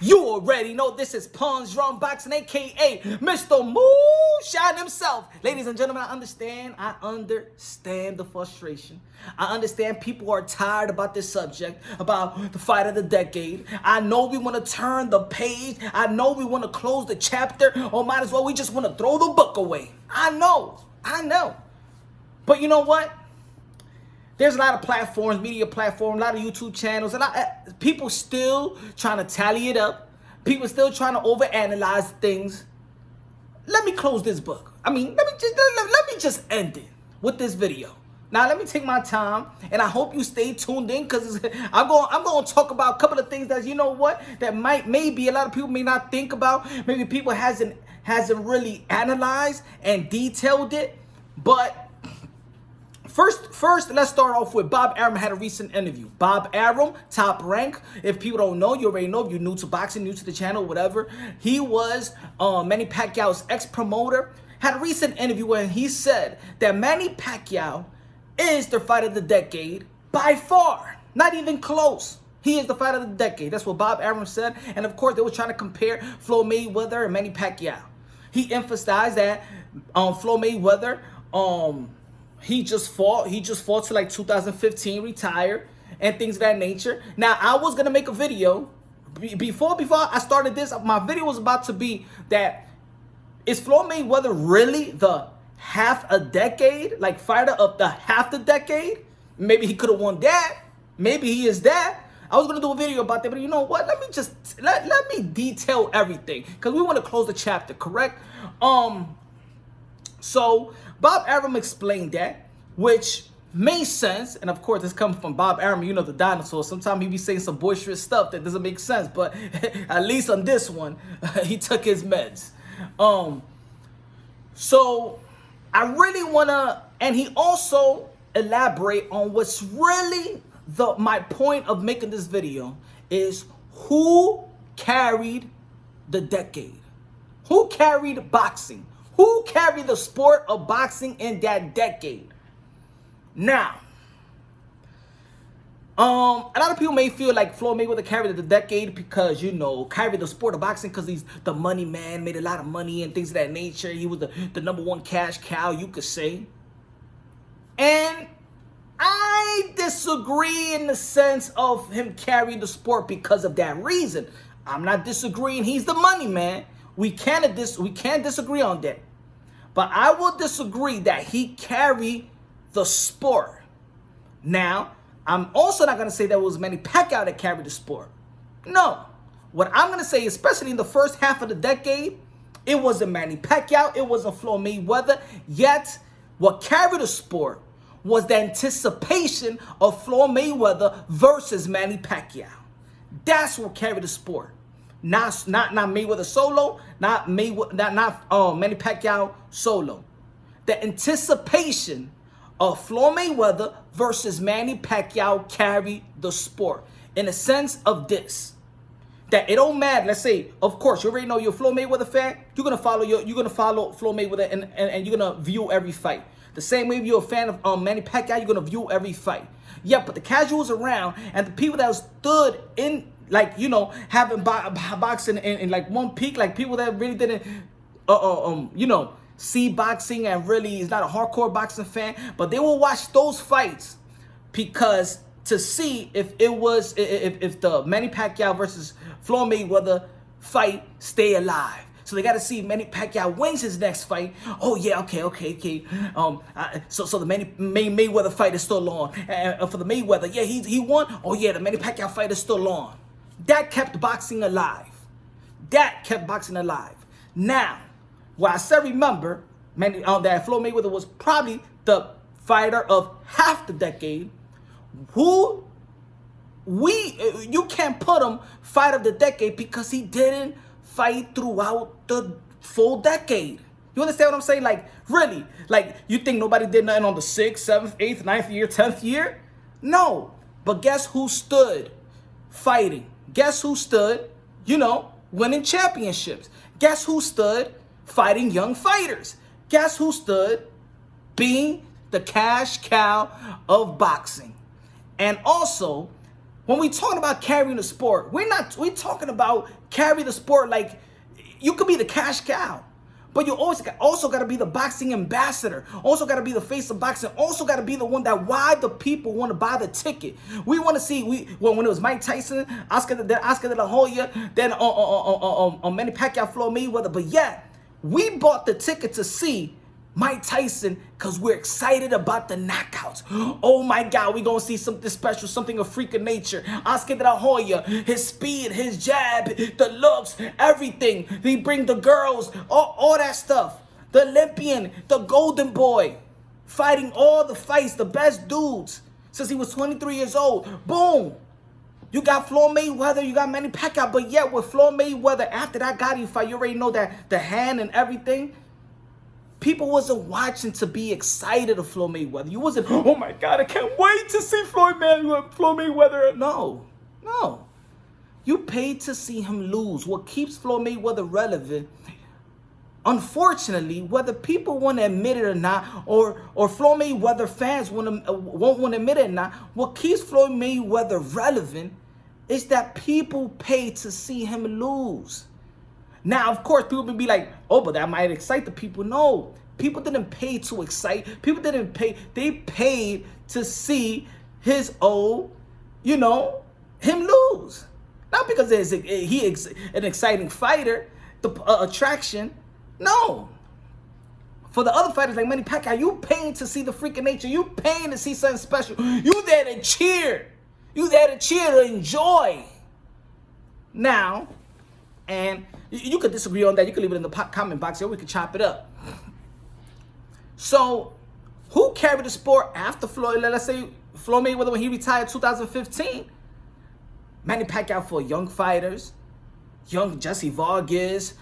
You already know this is PUNSH Boxing, aka Mr. Moonshine himself. Ladies and gentlemen, I understand the frustration. I understand people are tired about this subject, about the fight of the decade. I know we want to turn the page. I know we want to close the chapter, or might as well we just want to throw the book away. I know. But you know what? There's a lot of platforms, media platforms, a lot of YouTube channels, and people still trying to tally it up. People still trying to overanalyze things. Let me close this book. Let me just end it with this video. Now let me take my time, and I hope you stay tuned in because I'm going to talk about a couple of things that, you know what, that maybe a lot of people may not think about. Maybe people hasn't really analyzed and detailed it, but. First, let's start off with Bob Arum had a recent interview. Bob Arum, Top Rank. If people don't know, you already know. If you're new to boxing, new to the channel, whatever. He was Manny Pacquiao's ex-promoter. Had a recent interview where he said that Manny Pacquiao is the fight of the decade by far. Not even close. He is the fight of the decade. That's what Bob Arum said. And of course, they were trying to compare Floyd Mayweather and Manny Pacquiao. He emphasized that Floyd Mayweather, he just fought to like 2015, retired, and things of that nature. Now, I was going to make a video. Before I started this, my video was about to be that, is Floyd Mayweather really the half a decade? Like, fighter of the half the decade? Maybe he could have won that. Maybe he is that. I was going to do a video about that, but you know what? Let me detail everything, because we want to close the chapter, correct? So Bob Arum explained that, which made sense. And of course, this comes from Bob Arum, you know, the dinosaur. Sometimes he be saying some boisterous stuff that doesn't make sense, but at least on this one, he took his meds. So I really want to, and he also elaborate on what's really my point of making this video is who carried the decade? Who carried boxing? Who carried the sport of boxing in that decade? Now, a lot of people may feel like Floyd Mayweather carried the decade because, you know, carried the sport of boxing because he's the money man, made a lot of money and things of that nature. He was the #1 cash cow, you could say. And I disagree in the sense of him carrying the sport because of that reason. I'm not disagreeing. He's the money man. We can't disagree on that. But I will disagree that he carried the sport. Now, I'm also not going to say that it was Manny Pacquiao that carried the sport. No. What I'm going to say, especially in the first half of the decade, it wasn't Manny Pacquiao. It wasn't Floyd Mayweather. Yet, what carried the sport was the anticipation of Floyd Mayweather versus Manny Pacquiao. That's what carried the sport. Not Mayweather solo, not Manny Pacquiao solo. The anticipation of Floyd Mayweather versus Manny Pacquiao carried the sport in the sense of this: that it don't matter. Let's say, of course, you already know you're a Floyd Mayweather fan. You're gonna follow Floyd Mayweather and you're gonna view every fight. The same way if you're a fan of Manny Pacquiao, you're gonna view every fight. Yeah, but the casuals around and the people that stood in, like, you know, having boxing in like one peak, like people that really didn't, you know, see boxing and really is not a hardcore boxing fan, but they will watch those fights because to see if the Manny Pacquiao versus Floyd Mayweather fight stay alive. So they got to see if Manny Pacquiao wins his next fight. Oh yeah, okay. So the Mayweather fight is still on. For the Mayweather, yeah, he won. Oh yeah, the Manny Pacquiao fight is still on. That kept boxing alive. Now, what I said, remember, that Floyd Mayweather was probably the fighter of half the decade. You can't put him fight of the decade because he didn't fight throughout the full decade. You understand what I'm saying? Like, really? Like, you think nobody did nothing on the 6th, 7th, 8th, 9th year, 10th year? No. But guess who stood fighting? Guess who stood, you know, winning championships? Guess who stood fighting young fighters? Guess who stood being the cash cow of boxing? And also, When we talking about carrying the sport, we're talking about carry the sport like you could be the cash cow. But you also got to be the boxing ambassador. Also got to be the face of boxing. Also got to be the one that why the people want to buy the ticket. We want to see when it was Mike Tyson, Oscar de la Hoya, then Manny Pacquiao, Floyd Mayweather. But yet we bought the ticket to see Mike Tyson because we're excited about the knockouts. Oh my God, we're going to see something special, something of freak of nature. Oscar de la Hoya, his speed, his jab, the looks, everything. He bring the girls, all that stuff. The Olympian, the golden boy, fighting all the fights, the best dudes since he was 23 years old. Boom. You got Floyd Mayweather, you got Manny Pacquiao, but yet with Floyd Mayweather, after that Gotti fight, you already know that the hand and everything. People wasn't watching to be excited of Floyd Mayweather. You wasn't, oh my God, I can't wait to see Floyd Mayweather. No. You paid to see him lose. What keeps Floyd Mayweather relevant, unfortunately, whether people want to admit it or not, or Floyd Mayweather fans won't want to admit it or not, what keeps Floyd Mayweather relevant is that people pay to see him lose. Now, of course, people would be like, oh, but that might excite the people. No, people didn't pay to excite. People didn't pay. They paid to see his old, him lose. Not because he's an exciting fighter, the attraction. No. For the other fighters like Manny Pacquiao, you paying to see the freak of nature. You paying to see something special. You there to cheer. You there to cheer, to enjoy. Now, and you could disagree on that. You could leave it in the comment box here. We could chop it up. So, who carried the sport after Floyd? Let's say Floyd Mayweather when he retired 2015. Manny Pacquiao for young fighters. Young Jesse Vargas.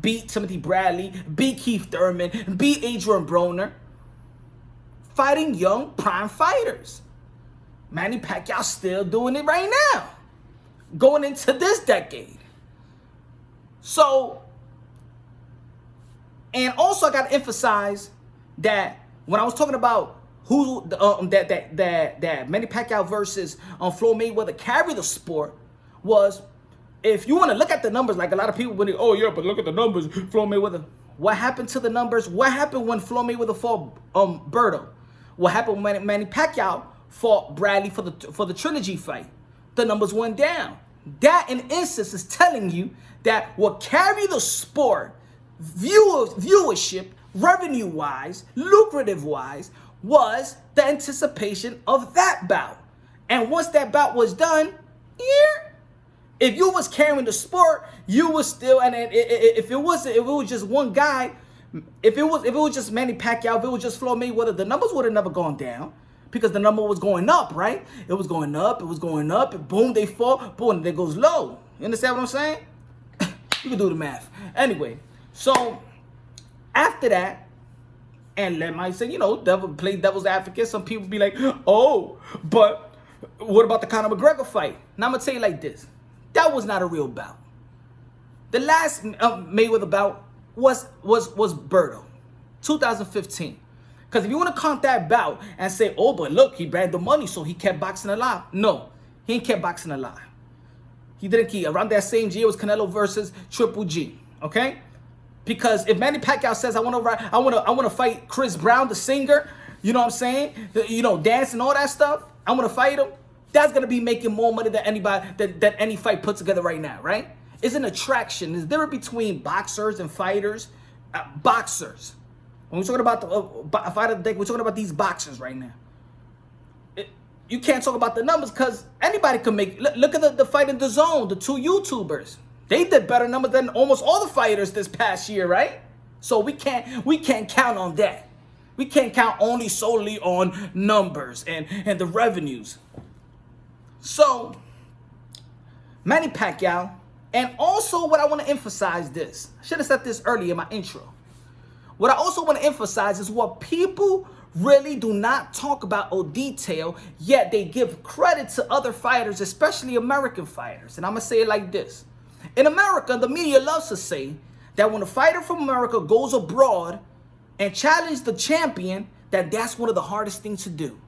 Beat Timothy Bradley. Beat Keith Thurman. Beat Adrian Broner. Fighting young prime fighters. Manny Pacquiao still doing it right now. Going into this decade. So, and also I got to emphasize that when I was talking about who that Manny Pacquiao versus Floyd Mayweather carry the sport was, if you want to look at the numbers, like a lot of people when they, oh yeah, but look at the numbers, Floyd Mayweather. What happened to the numbers? What happened when Floyd Mayweather fought Berto? What happened when Manny Pacquiao fought Bradley for the trilogy fight? The numbers went down. That in instance is telling you that what carry the sport, viewership, revenue-wise, lucrative-wise, was the anticipation of that bout. And once that bout was done, yeah, if you was carrying the sport, you was still, and if it was just one guy, if it was just Manny Pacquiao, if it was just Floyd Mayweather, the numbers would have never gone down. Because the number was going up, right? It was going up, and boom, they fall, boom, and it goes low. You understand what I'm saying? You can do the math. Anyway, so after that, and let might say, play devil's advocate. Some people be like, oh, but what about the Conor McGregor fight? Now I'm gonna tell you like this: that was not a real bout. The last Mayweather bout was Berto, 2015. Because if you want to count that bout and say, oh, but look, he bagged the money, so he kept boxing alive. No, he ain't kept boxing alive. He didn't keep. Around that same year was Canelo versus Triple G. Okay? Because if Manny Pacquiao says, I want to fight Chris Brown, the singer, you know what I'm saying? Dance and all that stuff. I want to fight him. That's gonna be making more money than anybody that any fight put together right now, right? It's an attraction. There's a difference between boxers and fighters. Boxers. When we're talking about the fight of the day, we're talking about these boxers right now. You can't talk about the numbers because anybody can make. Look at the fight in the zone. The two YouTubers, they did better numbers than almost all the fighters this past year, right? So we can't count on that. We can't count only solely on numbers and the revenues. So Manny Pacquiao, and also what I want to emphasize this. I should have said this earlier in my intro. What I also want to emphasize is what people really do not talk about or detail, yet they give credit to other fighters, especially American fighters. And I'm going to say it like this. In America, the media loves to say that when a fighter from America goes abroad and challenges the champion, that's one of the hardest things to do.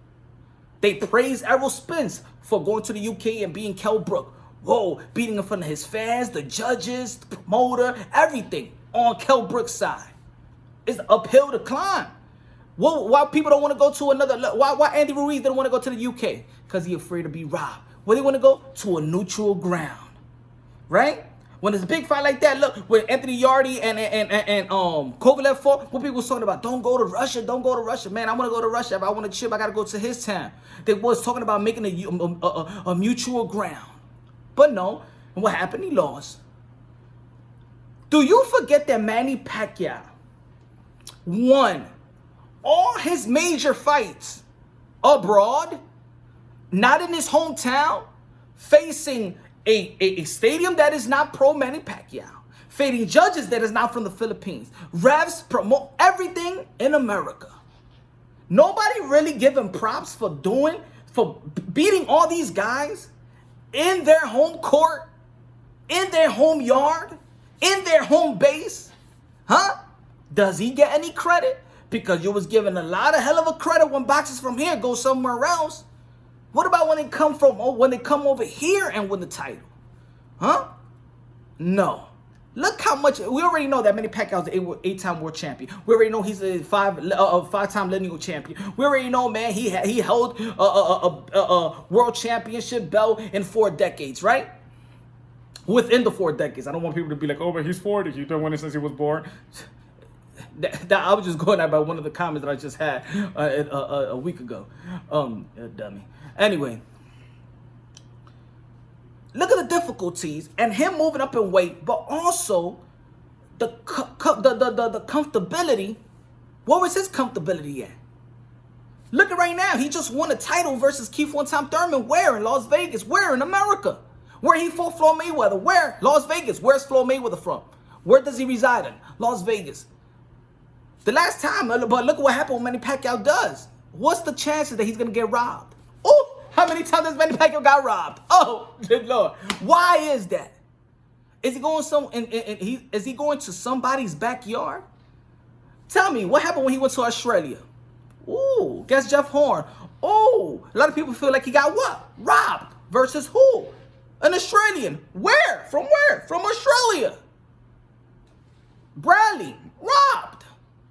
They praise Errol Spence for going to the UK and being Kell Brook. Whoa, beating in front of his fans, the judges, the promoter, everything on Kell Brook's side. It's uphill to climb. Why people don't want to go to another? Why Andy Ruiz didn't want to go to the UK? Because he's afraid to be robbed. Where they want to go? To a neutral ground, right? When it's a big fight like that, look, when Anthony Yardy and Kovalev fought, what people was talking about, don't go to Russia, don't go to Russia. Man, I want to go to Russia. If I want to chip, I got to go to his town. They was talking about making a mutual ground. But no, and what happened? He lost. Do you forget that Manny Pacquiao won all his major fights abroad, not in his hometown, facing a stadium that is not pro Manny Pacquiao, facing judges that is not from the Philippines, refs, promote everything in America. Nobody really giving props for beating all these guys in their home court, in their home yard, in their home base. Huh? Does he get any credit? Because you was given a lot of hell of a credit when boxers from here go somewhere else. What about when they come over here and win the title? Huh? No. Look how much we already know that Manny Pacquiao is an eight-time world champion. We already know he's a five-time lineal champion. We already know, man, he held a world championship belt in 4 decades, right? Within the 4 decades. I don't want people to be like, oh, but he's 40. He's been winning since he was born. I was just going out by one of the comments that I just had a week ago. Dummy. Anyway, look at the difficulties and him moving up in weight, but also the comfortability. What was his comfortability at? Look at right now. He just won a title versus Keith one-time Thurman. Where? In Las Vegas. Where? In America. Where he fought Floyd Mayweather. Where? Las Vegas. Where's Floyd Mayweather from? Where does he reside in? Las Vegas. The last time, but look at what happened when Manny Pacquiao does. What's the chances that he's going to get robbed? Oh, how many times has Manny Pacquiao got robbed? Oh, good Lord. Why is that? Is he going is he going to somebody's backyard? Tell me, what happened when he went to Australia? Ooh, guess Jeff Horn. Oh, a lot of people feel like he got what? Robbed. Versus who? An Australian. Where? From where? From Australia. Bradley. Robbed.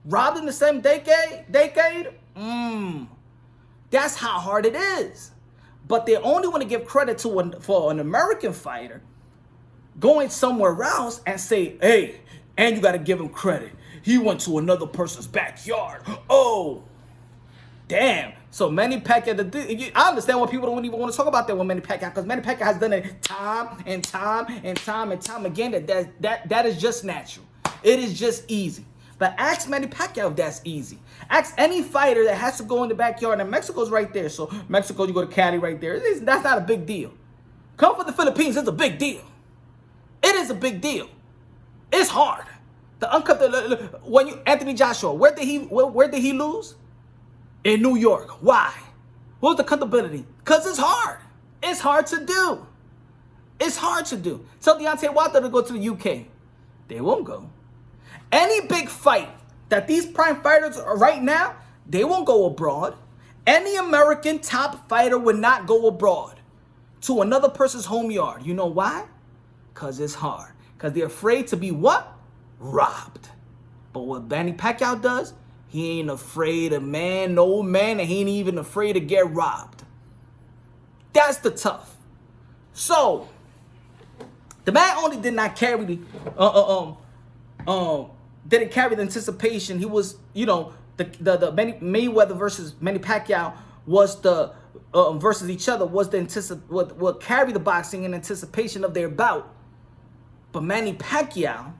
Robbed in the same decade? That's how hard it is. But they only want to give credit for an American fighter going somewhere else and say, hey, and you got to give him credit. He went to another person's backyard. Oh, damn. So Manny Pacquiao, I understand why people don't even want to talk about that with Manny Pacquiao, because Manny Pacquiao has done it time and time again. That is just natural. It is just easy. But ask Manny Pacquiao if that's easy. Ask any fighter that has to go in the backyard, and Mexico's right there. So Mexico, you go to Cali right there. That's not a big deal. Come for the Philippines, it's a big deal. It is a big deal. It's hard. Anthony Joshua, where did he lose? In New York. Why? What was the comfortability? Because it's hard. It's hard to do. It's hard to do. Tell Deontay Wilder to go to the UK. They won't go. Any big fight that these prime fighters are right now, they won't go abroad. Any American top fighter would not go abroad to another person's home yard. You know why? Because it's hard. Because they're afraid to be what? Robbed. But what Manny Pacquiao does, he ain't afraid of no man, and he ain't even afraid to get robbed. That's the tough. So, the man only did not carry didn't carry the anticipation. He was, the Mayweather versus Manny Pacquiao was the versus each other was the what carry the boxing in anticipation of their bout. But Manny Pacquiao,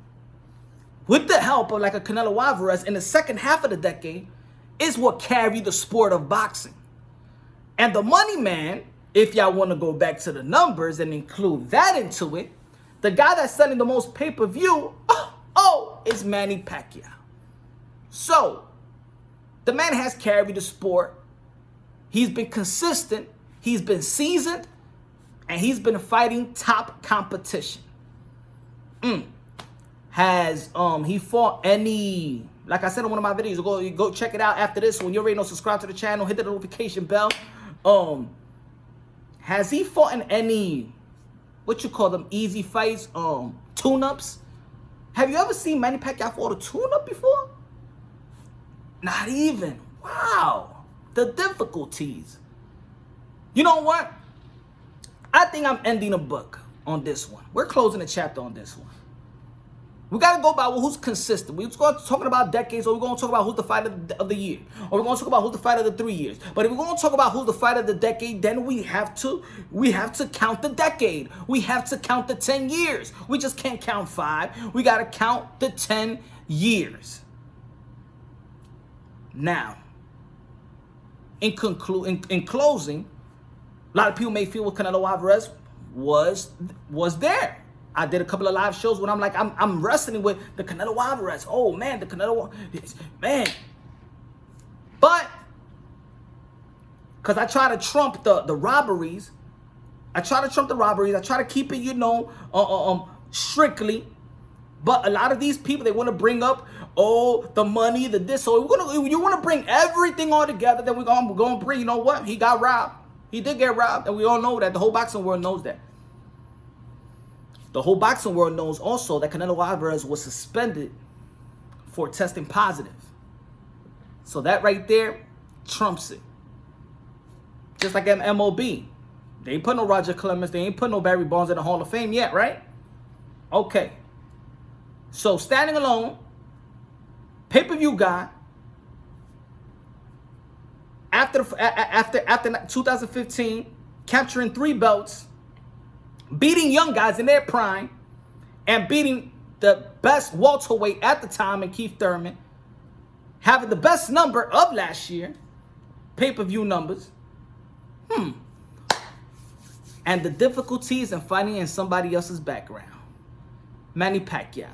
with the help of like a Canelo Alvarez in the second half of the decade, is what carried the sport of boxing. And the money man, if y'all want to go back to the numbers and include that into it, the guy that's selling the most pay-per-view, is Manny Pacquiao. So, the man has carried the sport. He's been consistent. He's been seasoned. And he's been fighting top competition. Has he fought any, like I said in one of my videos, go check it out after this. When you already know, subscribe to the channel, hit the notification bell. Has he fought in any, what you call them, easy fights, tune-ups? Have you ever seen Manny Pacquiao fought a tune-up before? Not even. Wow. The difficulties. You know what? I think I'm ending a book on this one. We're closing a chapter on this one. We got to go by who's consistent. We're going to talk about decades, or we're going to talk about who's the fighter of the year, or we're going to talk about who's the fighter of the 3 years. But if we're going to talk about who's the fighter of the decade, then we have to count the decade. We have to count the 10 years. We just can't count 5. We got to count the 10 years. Now, in closing, a lot of people may feel what Canelo Alvarez was there. I did a couple of live shows when I'm like, I'm wrestling with the Canelo Alvarez. Oh man, the Canelo, man. But because I try to trump the robberies, I try to keep it, strictly. But a lot of these people, they want to bring up, oh, the money, the this. So you want to bring everything all together. Then we're gonna bring, you know what? He got robbed. He did get robbed, and we all know that. The whole boxing world knows that. The whole boxing world knows also that Canelo Alvarez was suspended for testing positive. So that right there trumps it. Just like MLB. They ain't put no Roger Clemens. They ain't put no Barry Bonds in the Hall of Fame yet, right? Okay. So standing alone, pay-per-view guy, after 2015, capturing 3 belts, beating young guys in their prime, and beating the best welterweight at the time in Keith Thurman, having the best number of last year, pay-per-view numbers, and the difficulties in fighting in somebody else's background, Manny Pacquiao,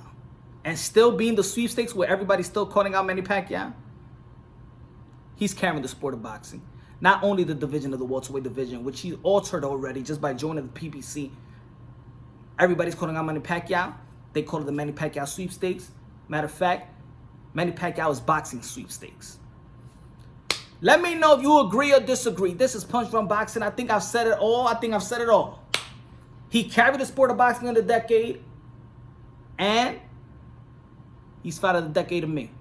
and still being the sweepstakes where everybody's still calling out Manny Pacquiao, he's carrying the sport of boxing. Not only the division of the welterweight division, which he altered already just by joining the PBC. Everybody's calling out Manny Pacquiao. They call it the Manny Pacquiao sweepstakes. Matter of fact, Manny Pacquiao is boxing sweepstakes. Let me know if you agree or disagree. This is Punch Run Boxing. I think I've said it all. He carried the sport of boxing in the decade. And he's fighter of the decade of me.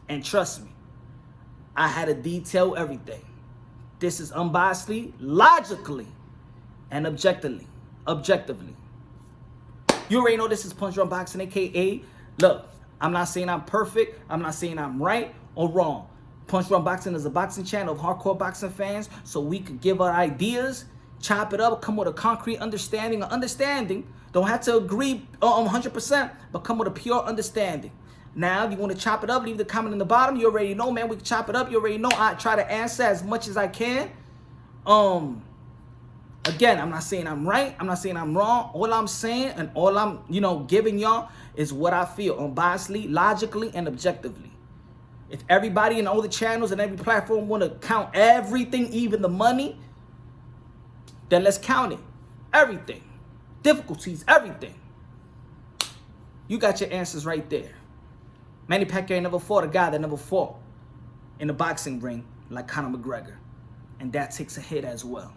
And trust me, I had to detail everything. This is unbiasedly, logically, and objectively. You already know this is Punch Run Boxing, aka, look, I'm not saying I'm perfect. I'm not saying I'm right or wrong. Punch Run Boxing is a boxing channel of hardcore boxing fans, so we could give our ideas, chop it up, come with a concrete understanding. Don't have to agree 100%, but come with a pure understanding. Now, if you want to chop it up, leave the comment in the bottom. You already know, man. We can chop it up. You already know. I try to answer as much as I can. Again, I'm not saying I'm right. I'm not saying I'm wrong. All I'm saying and all I'm, giving y'all is what I feel unbiasedly, logically, and objectively. If everybody in all the channels and every platform want to count everything, even the money, then let's count it. Everything. Difficulties, everything. You got your answers right there. Manny Pacquiao never fought a guy that never fought in the boxing ring like Conor McGregor. And that takes a hit as well.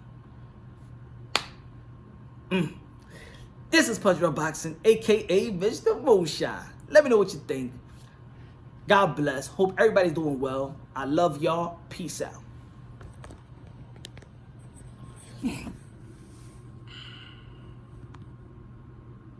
This is Punch Run Boxing, a.k.a. Mr. Moonshine. Let me know what you think. God bless. Hope everybody's doing well. I love y'all. Peace out.